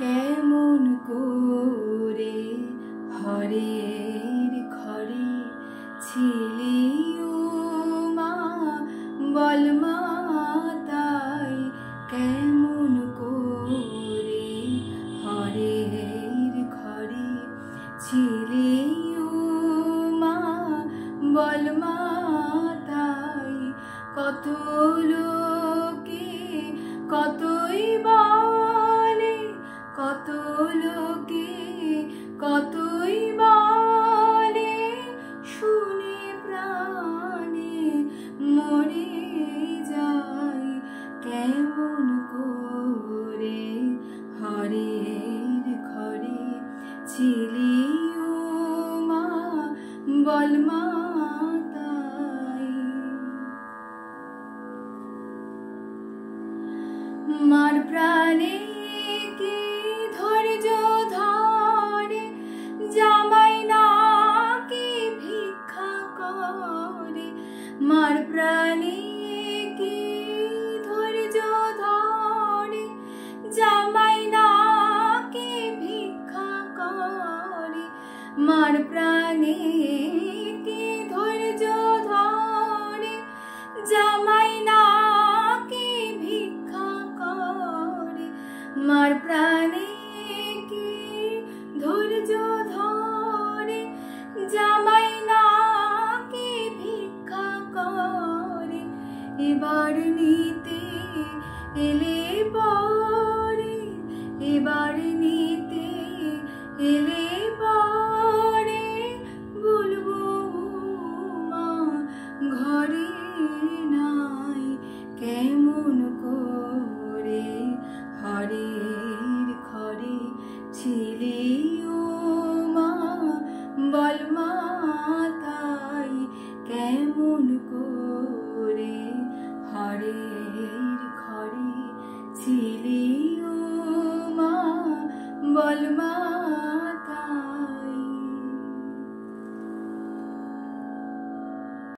কেমন করে হরের ঘরে ছিলি ও মা, বল মা তাই। কেমন করে হরের ঘরে ছিলি ও মা, বল মা তাই। কত লোকে কতই বলে, কত লোকে কতই বলে, শুনে প্রাণে মরে যায়। কেমন করে হরের ঘরে ছিলি ও মা, বল মা তাই। মার প্রাণে কি ধৈর্য ধরে, জামাই না কি ভিক্ষা করে। মার প্রাণে কি ধৈর্য ধরে, জামাই না কি ভিক্ষা করে। মার প্রাণে কি ধৈর্য ধরে, জামাই না কি ভিক্ষা করে। মার প্রাণে কি ধৈর্য ধরে, জামাই না কি ভিক্ষা করে। এবার নিতে এলে পরে, এবার নিতে এলে পরে, বলবো মা ঘরে নাই। কেমন করে হরের ঘরে ছিলি ও মা, বল মা তাই। কেমন করে হরের ঘরে ছিলি ও মা, বল মা